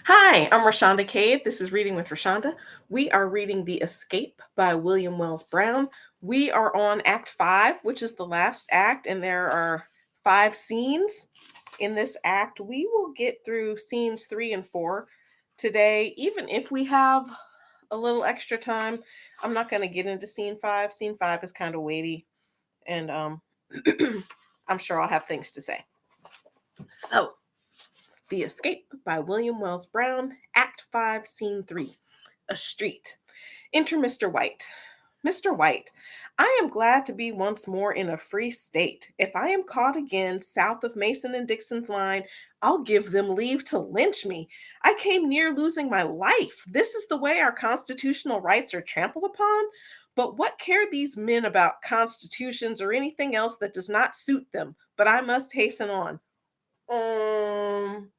Hi, I'm Rashonda Cade. This is Reading with Rashonda. We are reading The Escape by William Wells Brown. We are on Act 5, which is the last act, and there are 5 scenes in this act. We will get through scenes 3 and 4 today, even if we have a little extra time. I'm not going to get into scene 5. Scene 5 is kind of weighty, and I'm sure I'll have things to say. So, The Escape by William Wells Brown, Act 5, Scene 3. A street. Enter Mr. White. Mr. White, I am glad to be once more in a free state. If I am caught again south of Mason and Dixon's line, I'll give them leave to lynch me. I came near losing my life. This is the way our constitutional rights are trampled upon. But what care these men about constitutions or anything else that does not suit them? But I must hasten on. Um,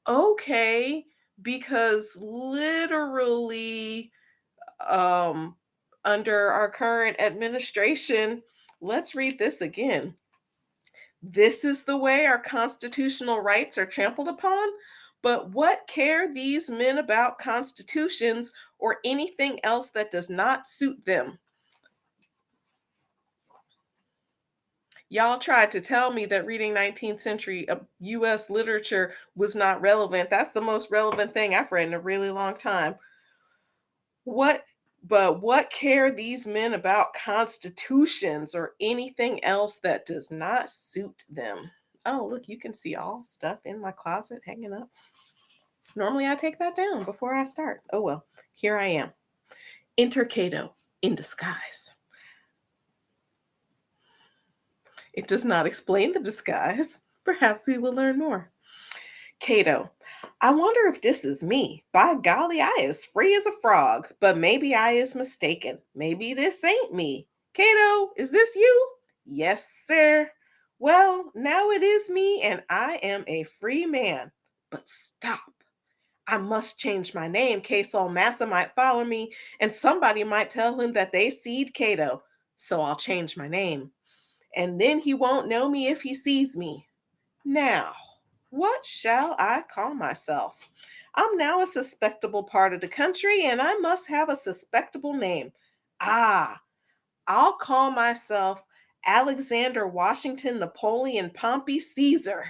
okay, because literally um under our current administration, let's read this again. This is the way our constitutional rights are trampled upon. But what care these men about constitutions or anything else that does not suit them? Y'all tried to tell me that reading 19th century US literature was not relevant. That's the most relevant thing I've read in a really long time. What what care these men about constitutions or anything else that does not suit them? Oh, look, you can see all stuff in my closet hanging up. Normally I take that down before I start. Oh well, here I am. Enter Cato in disguise. It does not explain the disguise. Perhaps we will learn more. Cato, I wonder if this is me. By golly, I is free as a frog, but maybe I is mistaken. Maybe this ain't me. Cato, is this you? Yes, sir. Well, now it is me, and I am a free man. But stop. I must change my name, case old massa might follow me, and somebody might tell him that they seed Cato. So I'll change my name. And then he won't know me if he sees me. Now, what shall I call myself? I'm now a suspectable part of the country, and I must have a suspectable name. Ah, I'll call myself Alexander Washington Napoleon Pompey Caesar.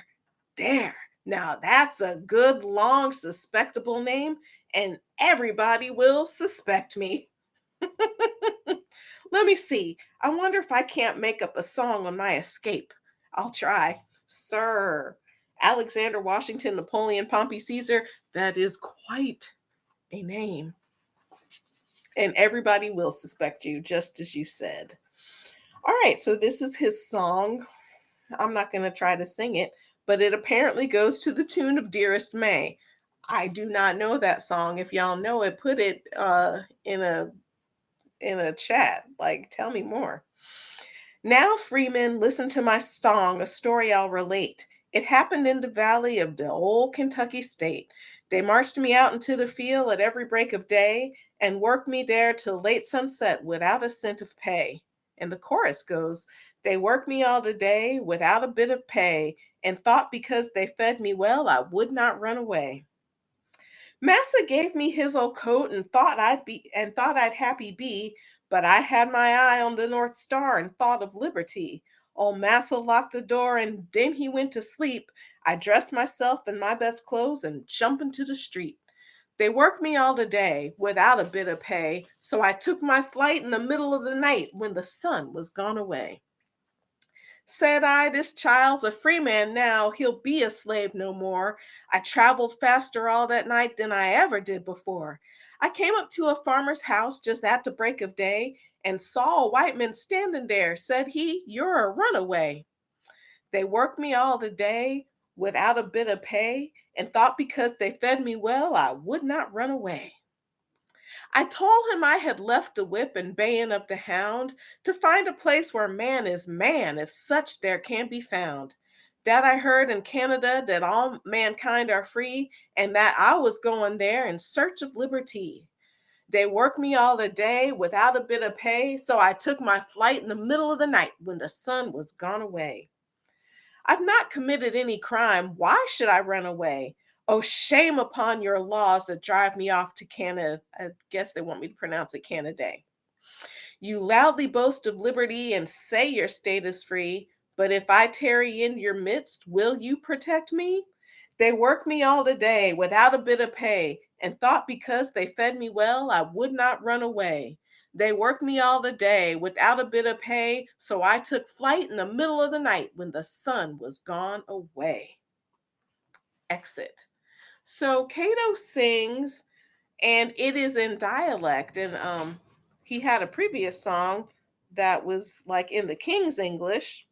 There. Now that's a good, long, suspectable name, and everybody will suspect me. Let me see. I wonder if I can't make up a song on my escape. I'll try. Sir, Alexander Washington Napoleon Pompey Caesar, that is quite a name. And everybody will suspect you, just as you said. All right, so this is his song. I'm not going to try to sing it, but it apparently goes to the tune of Dearest May. I do not know that song. If y'all know it, put it in a chat. Like, tell me more. Now, freemen, listen to my song, a story I'll relate. It happened in the valley of the old Kentucky state. They marched me out into the field at every break of day and worked me there till late sunset without a cent of pay. And the chorus goes, they worked me all the day without a bit of pay and thought because they fed me well, I would not run away. Massa gave me his old coat and thought I'd happy be, but I had my eye on the North Star and thought of liberty. Old Massa locked the door and then he went to sleep. I dressed myself in my best clothes and jumped into the street. They worked me all the day without a bit of pay, so I took my flight in the middle of the night when the sun was gone away. Said I, this child's a free man now, he'll be a slave no more. I traveled faster all that night than I ever did before. I came up to a farmer's house just at the break of day and saw a white man standing there. Said he, you're a runaway. They worked me all the day without a bit of pay and thought because they fed me well, I would not run away. I told him I had left the whip and baying of the hound to find a place where man is man, if such there can be found. That I heard in Canada that all mankind are free, and that I was going there in search of liberty. They worked me all the day without a bit of pay, so I took my flight in the middle of the night when the sun was gone away. I've not committed any crime. Why should I run away? Oh, shame upon your laws that drive me off to Canada. I guess they want me to pronounce it Canada. You loudly boast of liberty and say your state is free, but if I tarry in your midst, will you protect me? They work me all the day without a bit of pay, and thought because they fed me well, I would not run away. They worked me all the day without a bit of pay, so I took flight in the middle of the night when the sun was gone away. Exit. So Cato sings, and it is in dialect, and he had a previous song that was like in the King's English.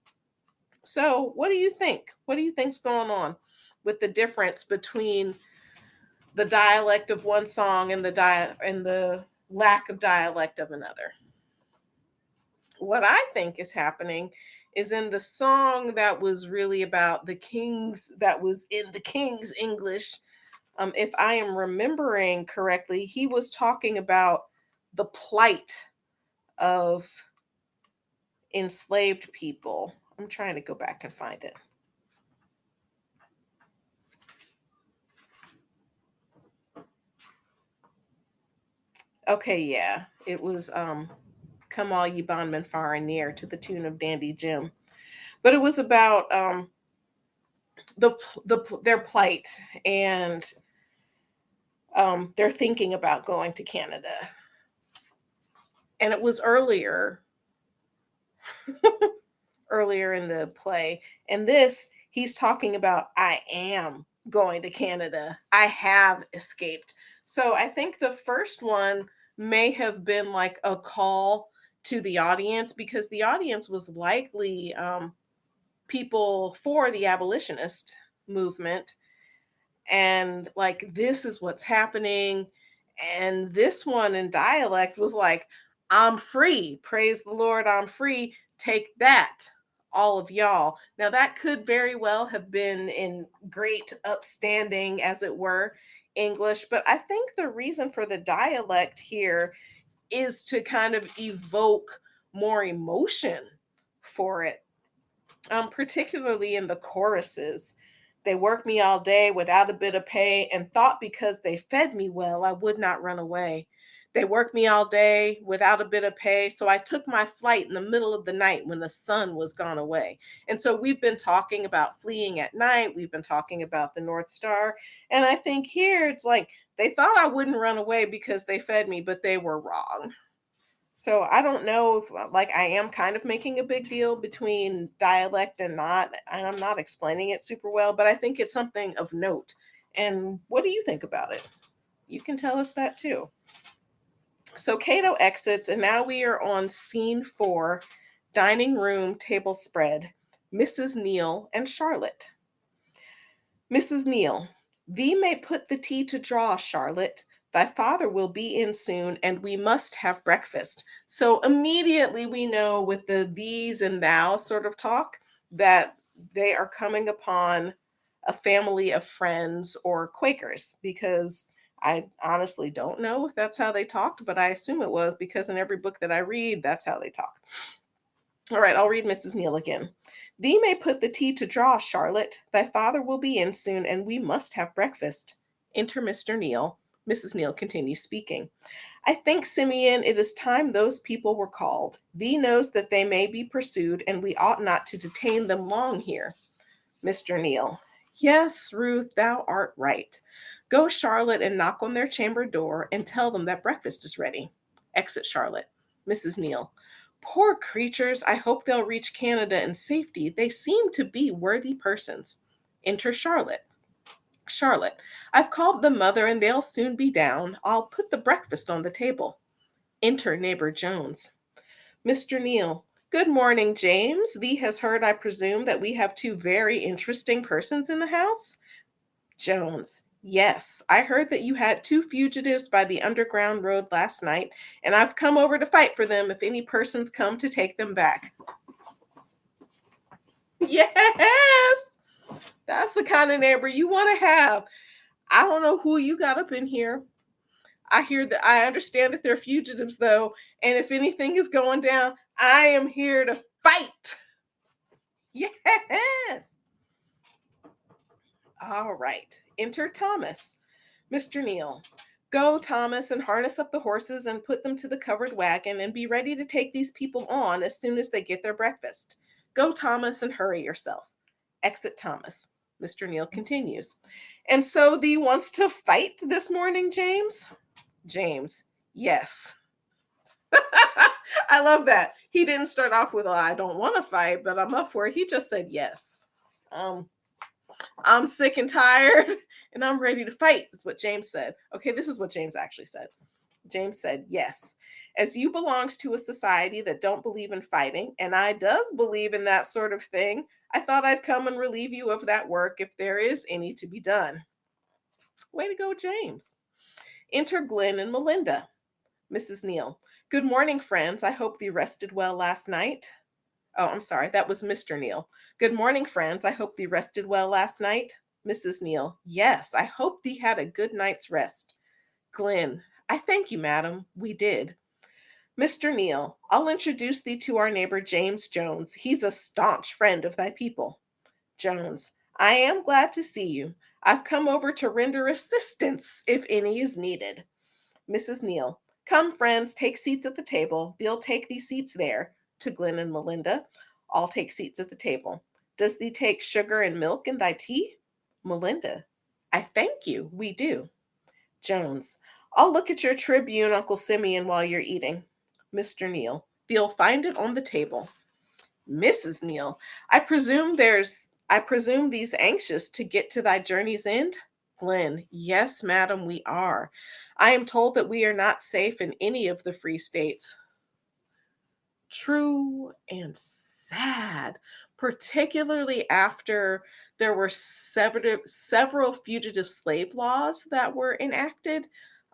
So what do you think? What do you think's going on with the difference between the dialect of one song and the lack of dialect of another? What I think is happening is in the song that was really about the kings, that was in the King's English, if I am remembering correctly, he was talking about the plight of enslaved people. I'm trying to go back and find it. Okay, yeah. It was Come All Ye Bondmen Far and Near to the tune of Dandy Jim. But it was about their plight, and they're thinking about going to Canada. And it was earlier in the play. And this, he's talking about, I am going to Canada. I have escaped. So I think the first one may have been like a call to the audience, because the audience was likely people for the abolitionist movement, and like, this is what's happening. And this one in dialect was like, I'm free, praise the Lord, I'm free, take that, all of y'all. Now that could very well have been in great upstanding, as it were, English, but I think the reason for the dialect here is to kind of evoke more emotion for it, particularly in the choruses. They worked me all day without a bit of pay, and thought because they fed me well, I would not run away. They worked me all day without a bit of pay, so I took my flight in the middle of the night when the sun was gone away. And so we've been talking about fleeing at night. We've been talking about the North Star. And I think here it's like, they thought I wouldn't run away because they fed me, but they were wrong. So I don't know if, like, I am kind of making a big deal between dialect and not, and I'm not explaining it super well, but I think it's something of note. And what do you think about it? You can tell us that too. So Cato exits, and now we are on scene 4, dining room table spread. Mrs. Neal and Charlotte. Mrs. Neal, thee may put the tea to draw, Charlotte. Thy father will be in soon, and we must have breakfast. So immediately we know, with the these and thou sort of talk, that they are coming upon a family of friends or Quakers, because I honestly don't know if that's how they talked, but I assume it was, because in every book that I read, that's how they talk. All right, I'll read Mrs. Neal again. Thee may put the tea to draw, Charlotte. Thy father will be in soon, and we must have breakfast. Enter Mr. Neal. Mrs. Neal continues speaking. I think, Simeon, it is time those people were called. Thee knows that they may be pursued, and we ought not to detain them long here. Mr. Neal. Yes, Ruth, thou art right. Go, Charlotte, and knock on their chamber door, and tell them that breakfast is ready. Exit Charlotte. Mrs. Neal. Poor creatures, I hope they'll reach Canada in safety. They seem to be worthy persons. Enter Charlotte. Charlotte. I've called the mother, and they'll soon be down. I'll put the breakfast on the table. Enter neighbor Jones. Mr. Neal. Good morning, James. Thee has heard, I presume, that we have two very interesting persons in the house? Jones. Yes, I heard that you had two fugitives by the underground road last night, and I've come over to fight for them if any persons come to take them back. Yes, that's the kind of neighbor you want to have. I don't know who you got up in here. I understand that they're fugitives, though, and if anything is going down, I am here to fight. Yes. All right. Enter Thomas. Mr. Neal. Go, Thomas, and harness up the horses and put them to the covered wagon and be ready to take these people on as soon as they get their breakfast. Go, Thomas, and hurry yourself. Exit Thomas. Mr. Neal continues. And so thee wants to fight this morning, James? James. Yes. I love that. He didn't start off with, I don't want to fight, but I'm up for it. He just said yes. Um, I'm sick and tired and I'm ready to fight, is what James said. Okay, this is what James actually said. James said, yes. As you belongs to a society that don't believe in fighting, and I does believe in that sort of thing, I thought I'd come and relieve you of that work if there is any to be done. Way to go, James. Enter Glenn and Melinda. Mrs. Neal. Good morning, friends. I hope thee rested well last night. Oh, I'm sorry. That was Mr. Neal. Good morning, friends. I hope thee rested well last night. Mrs. Neal. Yes, I hope thee had a good night's rest. Glenn. I thank you, madam. We did. Mr. Neal. I'll introduce thee to our neighbor James Jones. He's a staunch friend of thy people. Jones. I am glad to see you. I've come over to render assistance if any is needed. Mrs. Neal. Come, friends, take seats at the table. They'll take these seats there. To Glenn and Melinda. I'll take seats at the table. Does thee take sugar and milk in thy tea? Melinda. I thank you. We do. Jones. I'll look at your Tribune, Uncle Simeon, while you're eating. Mr. Neal. Thee'll find it on the table. Mrs. Neal. I presume these anxious to get to thy journey's end? Glenn. Yes, madam, we are. I am told that we are not safe in any of the free states. True and sad, particularly after there were several fugitive slave laws that were enacted.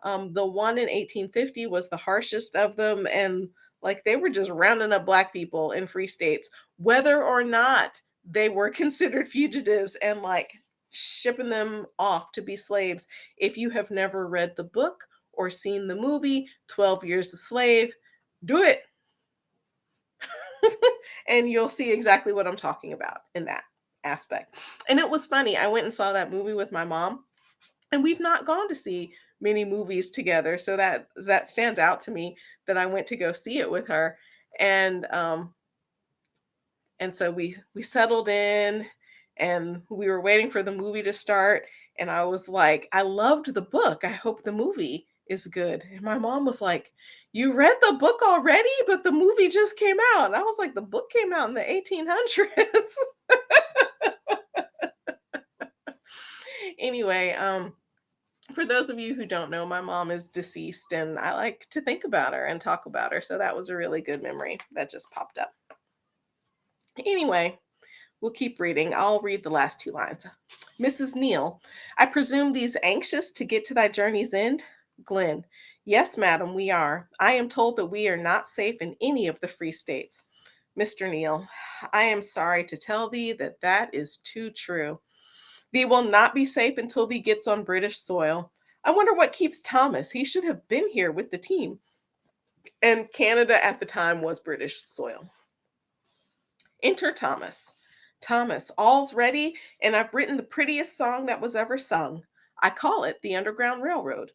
The one in 1850 was the harshest of them, and like they were just rounding up black people in free states, whether or not they were considered fugitives, and like shipping them off to be slaves. If you have never read the book or seen the movie 12 Years a Slave, do it. And you'll see exactly what I'm talking about in that aspect. And it was funny. I went and saw that movie with my mom, and we've not gone to see many movies together, so that stands out to me that I went to go see it with her. And so we settled in and we were waiting for the movie to start, and I was like, I loved the book. I hope the movie is good. And my mom was like, you read the book already, but the movie just came out. And I was like, the book came out in the 1800s. Anyway, for those of you who don't know, my mom is deceased and I like to think about her and talk about her. So that was a really good memory that just popped up. Anyway, we'll keep reading. I'll read the last two lines. Mrs. Neal, I presume these anxious to get to thy journey's end? Glenn, yes, madam, we are. I am told that we are not safe in any of the free states. Mr. Neal, I am sorry to tell thee that that is too true. Thee will not be safe until thee gets on British soil. I wonder what keeps Thomas. He should have been here with the team. And Canada at the time was British soil. Enter Thomas. Thomas, all's ready, and I've written the prettiest song that was ever sung. I call it the Underground Railroad.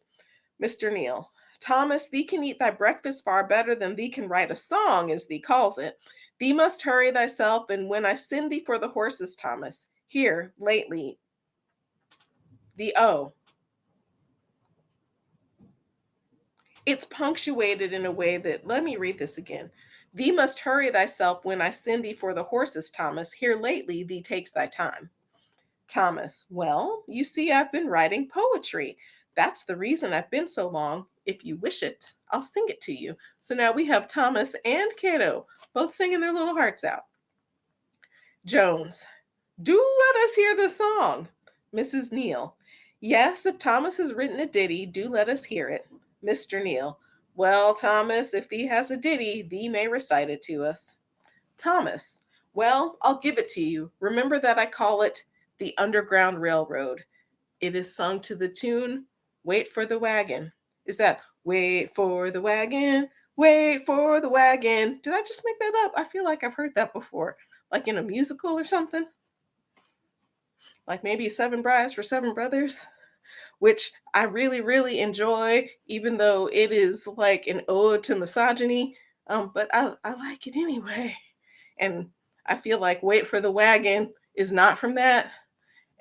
Mr. Neal. Thomas, thee can eat thy breakfast far better than thee can write a song, as thee calls it. Thee must hurry thyself, and when I send thee for the horses, Thomas, here, lately, the O. It's punctuated in a way that, let me read this again. Thee must hurry thyself when I send thee for the horses, Thomas. Here lately thee takes thy time. Thomas, well, you see, I've been writing poetry. That's the reason I've been so long. If you wish it, I'll sing it to you. So now we have Thomas and Cato both singing their little hearts out. Jones, do let us hear the song. Mrs. Neal, yes, if Thomas has written a ditty, do let us hear it. Mr. Neal, well, Thomas, if thee has a ditty, thee may recite it to us. Thomas, well, I'll give it to you. Remember that I call it the Underground Railroad. It is sung to the tune, Wait for the Wagon. Is that wait for the wagon, wait for the wagon? Did I just make that up? I feel like I've heard that before, like in a musical or something. like maybe Seven Brides for Seven Brothers, which I really, really enjoy, even though it is like an ode to misogyny. But I like it anyway. And I feel like Wait for the Wagon is not from that.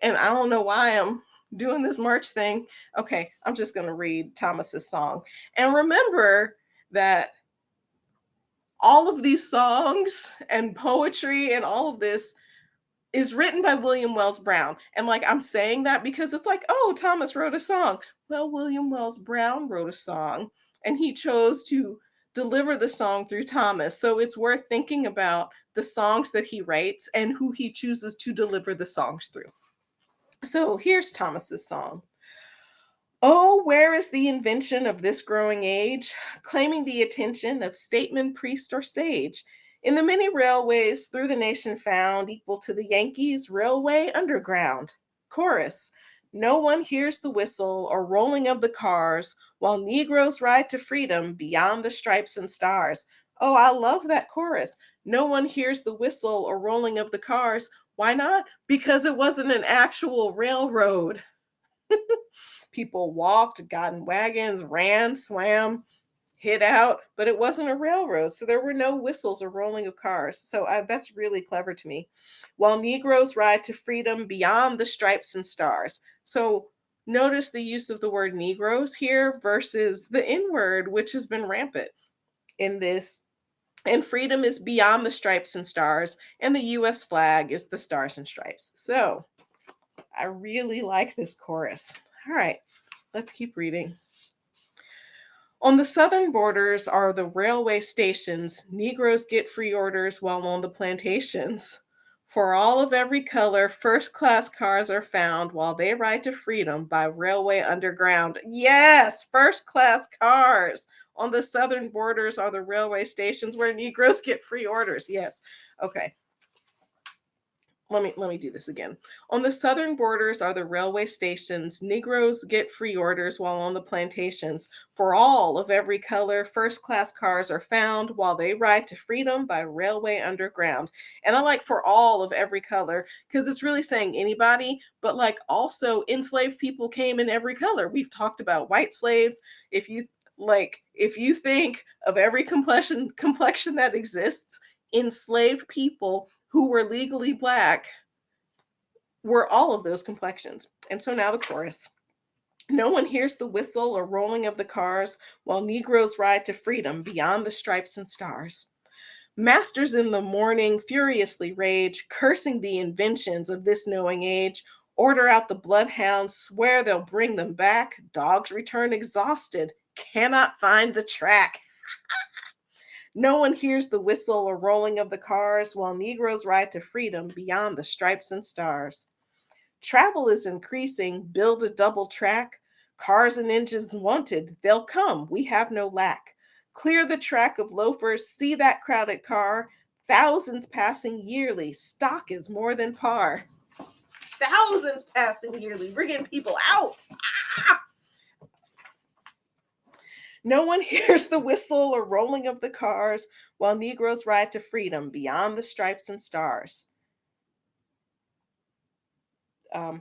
And I don't know why I'm doing this March thing. Okay, I'm just going to read Thomas's song. And remember that all of these songs and poetry and all of this is written by William Wells Brown. And like I'm saying that because it's like, oh, Thomas wrote a song. Well, William Wells Brown wrote a song and he chose to deliver the song through Thomas. So it's worth thinking about the songs that he writes and who he chooses to deliver the songs through. So here's Thomas's song. Oh, where is the invention of this growing age, claiming the attention of statesman, priest, or sage? In the many railways through the nation found, equal to the Yankees' railway underground. Chorus. No one hears the whistle or rolling of the cars while Negroes ride to freedom beyond the stripes and stars. Oh, I love that chorus. No one hears the whistle or rolling of the cars. Why not? Because it wasn't an actual railroad. People walked, got in wagons, ran, swam, hid out, but it wasn't a railroad. So there were no whistles or rolling of cars. So that's really clever to me. While Negroes ride to freedom beyond the stripes and stars. So notice the use of the word Negroes here versus the N word, which has been rampant in this. And freedom is beyond the stripes and stars, and the US flag is the stars and stripes. So I really like this chorus. All right, let's keep reading. On the southern borders are the railway stations. Negroes get free orders while on the plantations. For all of every color, first class cars are found while they ride to freedom by railway underground. Yes, first class cars. On the southern borders are the railway stations where Negroes get free orders. Yes. Okay. Let me do this again. On the southern borders are the railway stations. Negroes get free orders while on the plantations. For all of every color, first class cars are found while they ride to freedom by railway underground. And I like for all of every color because it's really saying anybody, but like also enslaved people came in every color. We've talked about white slaves. If you think of every complexion that exists, enslaved people who were legally black were all of those complexions. And so now the chorus. No one hears the whistle or rolling of the cars while Negroes ride to freedom beyond the stripes and stars. Masters in the morning furiously rage, cursing the inventions of this knowing age. Order out the bloodhounds, swear they'll bring them back. Dogs return exhausted, cannot find the track. No one hears the whistle or rolling of the cars while Negroes ride to freedom beyond the stripes and stars. Travel is increasing, build a double track. Cars and engines wanted, they'll come, we have no lack. Clear the track of loafers, see that crowded car. Thousands passing yearly, stock is more than par. Thousands passing yearly, we're getting people out. Ah! No one hears the whistle or rolling of the cars while Negroes ride to freedom beyond the stripes and stars.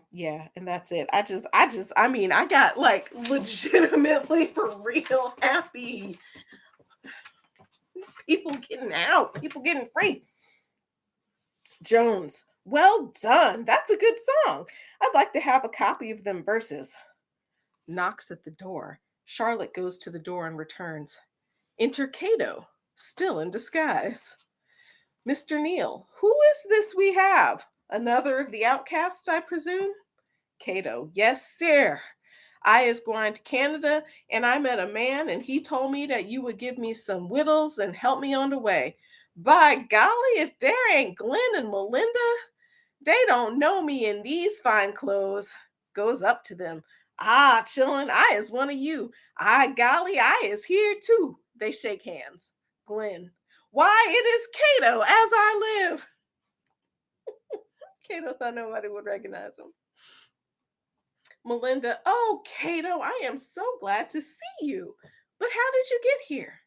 Yeah, and that's it. I got like legitimately for real happy. People getting out, people getting free. Jones, well done, that's a good song. I'd like to have a copy of them verses. Knocks at the door. Charlotte goes to the door and returns. Enter Cato, still in disguise. Mr. Neal, who is this we have? Another of the outcasts, I presume? Cato, yes, sir. I is going to Canada and I met a man and he told me that you would give me some wittles and help me on the way. By golly, if there ain't Glenn and Melinda, they don't know me in these fine clothes. Goes up to them. Ah, chillin', I is one of you. I golly, I is here too. They shake hands. Glenn, why it is Cato as I live. Cato thought nobody would recognize him. Melinda, oh, Cato, I am so glad to see you. But how did you get here?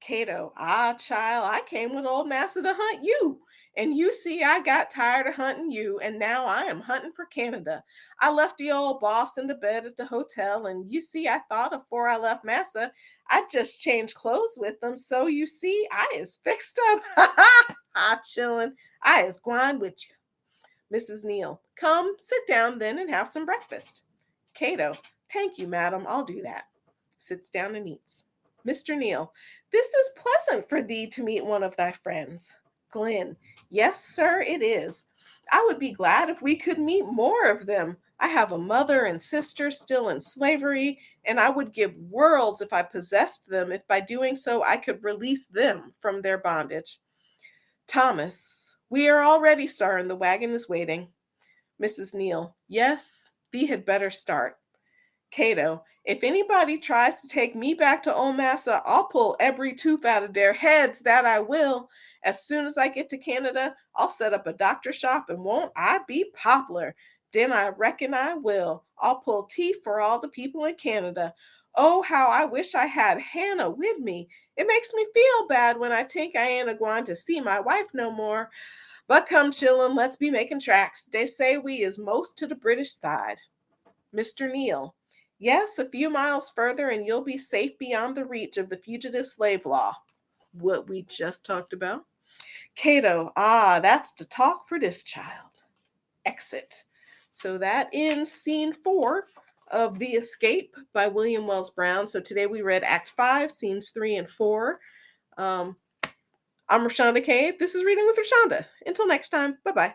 Cato, ah, child, I came with old Master to hunt you. And you see, I got tired of hunting you, and now I am hunting for Canada. I left the old boss in the bed at the hotel, and you see, I thought afore I left Massa, I'd just change clothes with them. So you see, I is fixed up. Ha chillin'. I is gwine with you. Mrs. Neal, come, sit down then and have some breakfast. Cato, thank you, madam, I'll do that. Sits down and eats. Mr. Neal, this is pleasant for thee to meet one of thy friends. Glenn, yes, sir, it is. I would be glad if we could meet more of them. I have a mother and sister still in slavery, and I would give worlds if I possessed them, if by doing so I could release them from their bondage. Thomas, we are all ready, sir, and the wagon is waiting. Mrs. Neal, yes, thee had better start. Cato, if anybody tries to take me back to old Massa, I'll pull every tooth out of their heads, that I will. As soon as I get to Canada, I'll set up a doctor shop, and won't I be poplar? Den I reckon I will. I'll pull teeth for all the people in Canada. Oh, how I wish I had Hannah with me. It makes me feel bad when I think I ain't a going to see my wife no more. But come, chillin', let's be making tracks. They say we is most to the British side. Mr. Neal, yes, a few miles further and you'll be safe beyond the reach of the fugitive slave law. What we just talked about. Cato, that's the talk for this child. Exit. So that ends scene 4 of The Escape by William Wells Brown. So today we read Act 5, scenes 3 and 4. I'm Rashonda Cade. This is Reading with Rashonda. Until next time, bye bye.